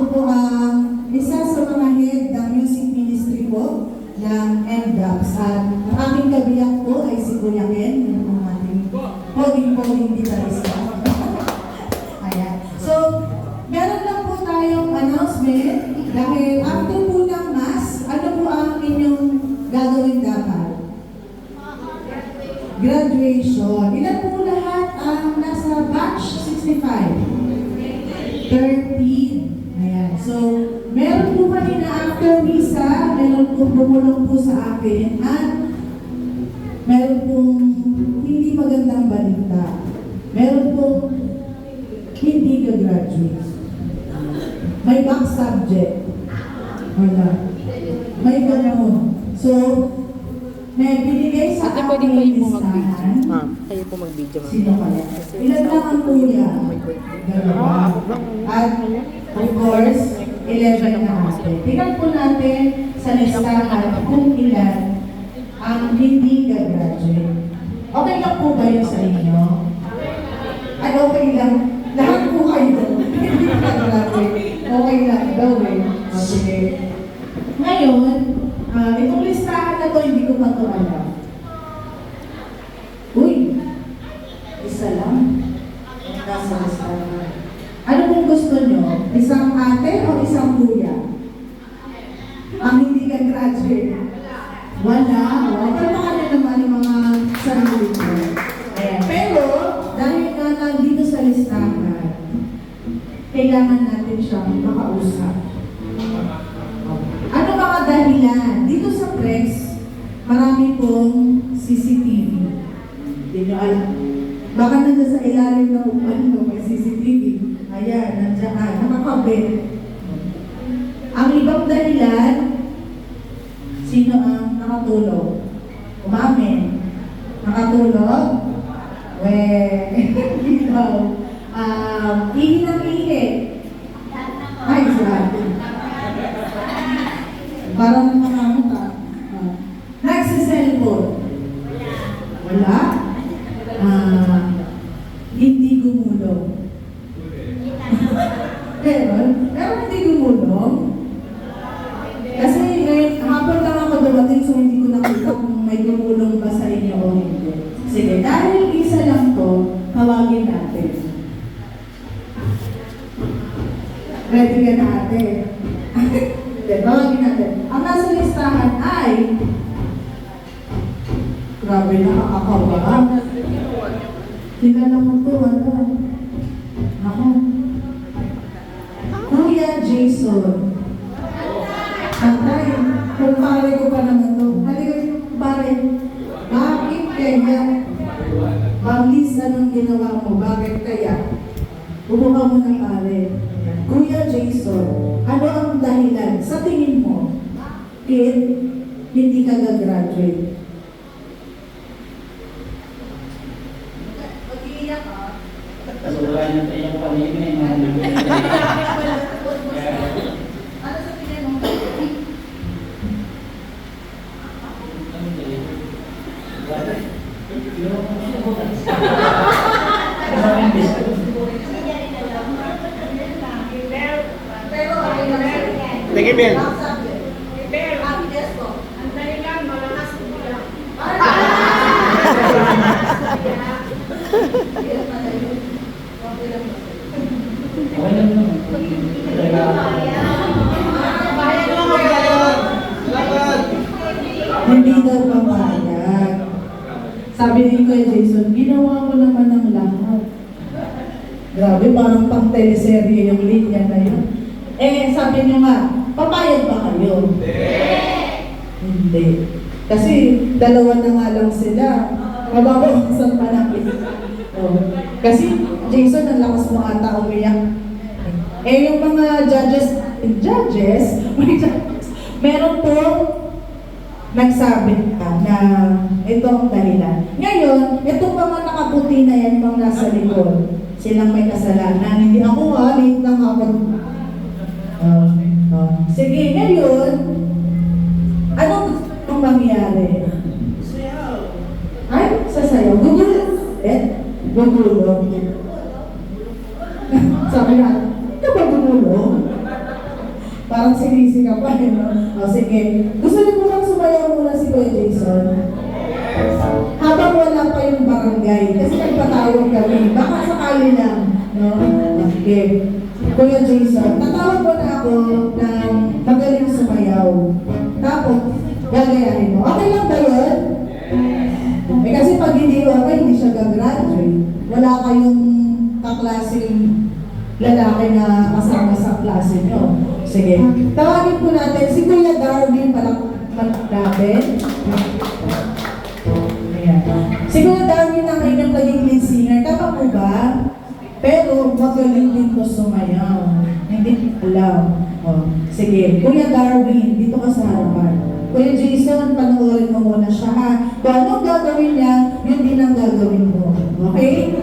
Ako po ang isa sa mga head ng music ministry po ng MDAPS. At ang aking kabiyak po ay si Kuya Ken, yung po ating poging-poging gitarista. Ayan. So, meron lang po tayong announcement dahil after po ng mass, ano po ang inyong gagawin dapat? Graduation. Ilan po lahat ang nasa batch 65? 13. Ayan. So, meron po kanina after misa, meron po bumulong po sa akin at meron pong hindi magandang balita. Meron pong hindi ka-graduate. May back subject. Wala. May gano'n. So, may binigay sa Ate, akin pwede kayo po listahan. mag-video. Ma'am, kayo po mag-video, ma'am. Sino kaya? Ilan lang ang kuya? Dalawa. At of course, 11 na natin. Tingnan po natin sa listahan kung ilan ang hindi ka-graduate. Okay lang po ba yun sa inyo? Ay, okay lang. Lahat po kayo. Hindi ka-graduate. Okay lang daw eh. Okay. Ngayon, itong listahan na to, hindi ko pa ito alam. Uy, isa lang. Nasa listahan. Ano kung gusto nyo? Isang ate o isang kuya? Ang hindi ka graduate? Wala. Pero baka na naman yung mga sarili ko. Ayan. Pero, dahil nga nandito sa listahan, kailangan natin siyang makausap. Ano mga dahilan? Dito sa press, marami pong CCTV. Hindi nyo alam. Baka nandiyan sa ilalim ng upan mo, may CCTV. Ayan, nandiyan, nakakabit. Ang ibang dahilan, sino ang nakatulog? Umamin. Nakatulog? Hindi daw. Ihi ng ihi. Ay, sabi. Parang nakamuta. Nagsiselfone. Wala. Hindi gumulong. Pero hindi gumulong. Kasi ngayon, hapon lang ako dumating so hindi ko nakita kung may gumulong ba sa inyo o hindi. Sige, dahil isa lang to, tawagin natin. Ready ka na ate? Tawagin natin. Ang nasa listahan ay grabe, nakakakabahan. Kilala mo to, ano? Ako. Kuya Jason. Antay, kung pare ko pa naman to. Halika, pare. Bakit kaya? Banglis, anong ginawa mo? Bakit kaya? Bumuka mo ng pare. Kuya Jason, ano ang dahilan sa tingin mo? Kit, hindi ka gagraduate. Mag-iiyak ka? Kasi wala nang tayo kanina. Ano sa tingin mo? Sige, Bel. Hindi daw pamayag. Sabi ni Kuya Jason, ginawa ko naman ng lahat. Grabe, parang pang teleserye yung linya na yun. Eh, sabi niyo nga, papayag ba kayo? Hindi. Kasi dalawa na nga lang sila. Mababawasan pa namin. Oh. Kasi Jason, ang lakas mo ata umiyak. Eh, yung mga meron po nagsabi na ito ang dahilan. Ngayon, itong mga nakaputi na yan, mga nasa likod, silang may kasalanan. Hindi ako late lang ako. Sige, ngayon, anong gusto mong mangyari? Ay, sasayaw. Gugulong. Gugulong. Sabi na, ito ba gugulong? Parang sinisi ka pa, no? O, sige. Gusto niyo po bang sumayaw muna si Kuya Jason? Habang wala pa yung barangay, kasi nagpatawag kami, baka sakali lang, no? Okay. Kuya Jason, tatawag mo na ako ng magaling sumayaw. Tapos, gagayahin mo. Okay lang ba yun? Eh kasi pag hindi okay, hindi siya gagraduate. Wala kayong kaklaseng lalaki na kasama sa klase nyo. Sige. Tawagin po natin si Kuya Darwin Palakdaben. Ayan. Si Kuya Darwin ang inyong naging lead singer. Tama po ba? Pero magaling din ko sumayaw. Hindi ko alam. O, sige. Kuya Darwin, dito ka sa harapan. Kuya Jason, panoorin mo muna siya ha. Kung anong gagawin niya, yun din ang gagawin mo. Okay?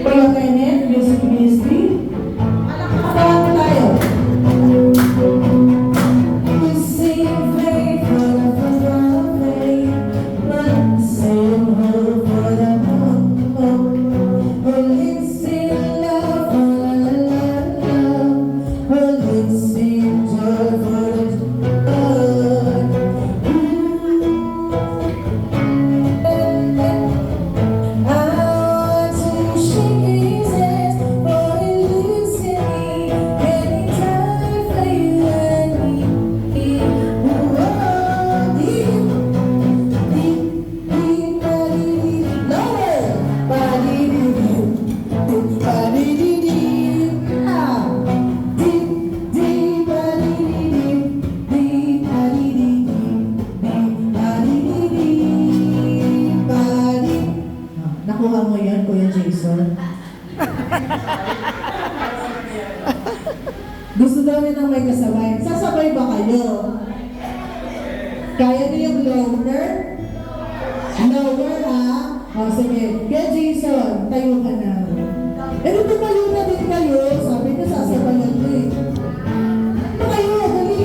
Kuya Kenneth, Music Ministry. Tawa tayo. We sing faithful for the faith, but sing hope for the hope. We sing love for the love. We sing joy for the Nakuha mo yan, Kuya Jason? Gusto daw niya ng may kasabay. Sasabay ba kayo? Kaya niyo yung lower? Lower, ha? O, sige. Kuya Jason, tayo ka na. Eh, tumayo na din kayo. Sabi niya, sasabayan ko eh. Tumayo, dali.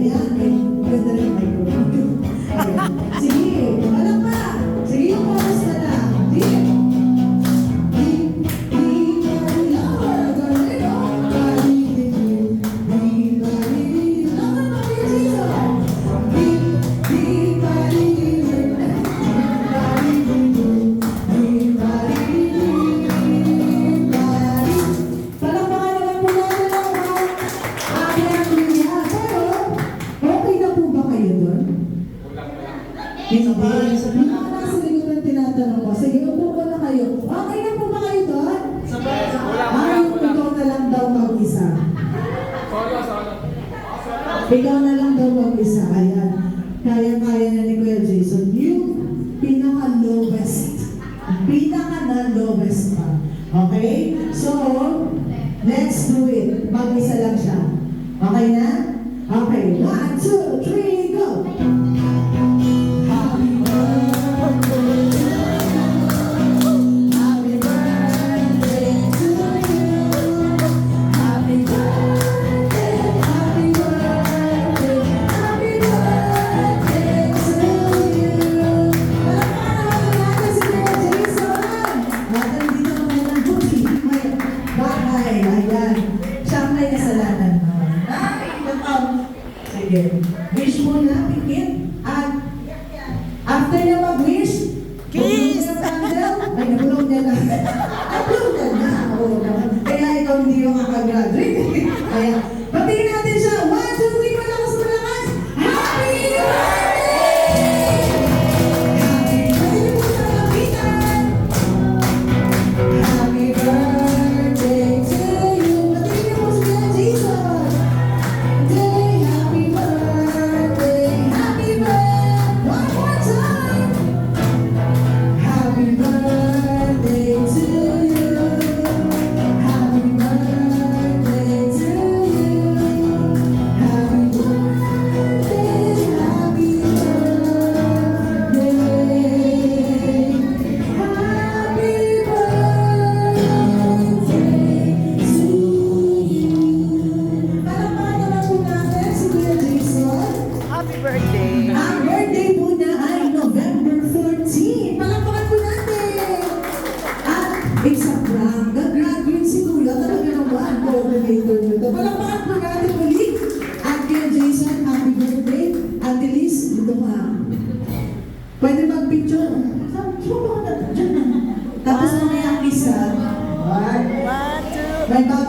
Ayan, may ganda rin may microphone. Sige, alam pa. Sige, yung oras na na. Sige. Hindi. Nasa ligutan tinatanong ko. Sige, upo ko na kayo. Okay na po ba kayo doon? Ay, ikaw na lang daw mag-isa. Ikaw na lang daw mag-isa. Ayan. Kaya-kaya na ni Kuya Jason. Yung pinaka-lowest. Pinaka-lowest pa. Okay? So, let's do it. Mag-isa lang siya. Okay na? Okay. 1, 2, 3, go! Wish mo na, pikit. At after niya mag-wish, kiss! Ay, nabulong niya na. Nabulong niya na. Oo naman. Kaya ikaw hindi yung kakagraduate. Kaya, patingin natin siya. 1, 2, 3, malakas. Happy birthday! Happy birthday po sa kapitan! Happy birthday to you! Patingin po si Kuya Jason! One more time. Happy birthday to you. Happy birthday to you. later nito. Palakpakan po natin muli. At kay Jason, happy birthday. Ate Liz, dito ka. Pwede mag-picture. Tapos mamaya isa. May bago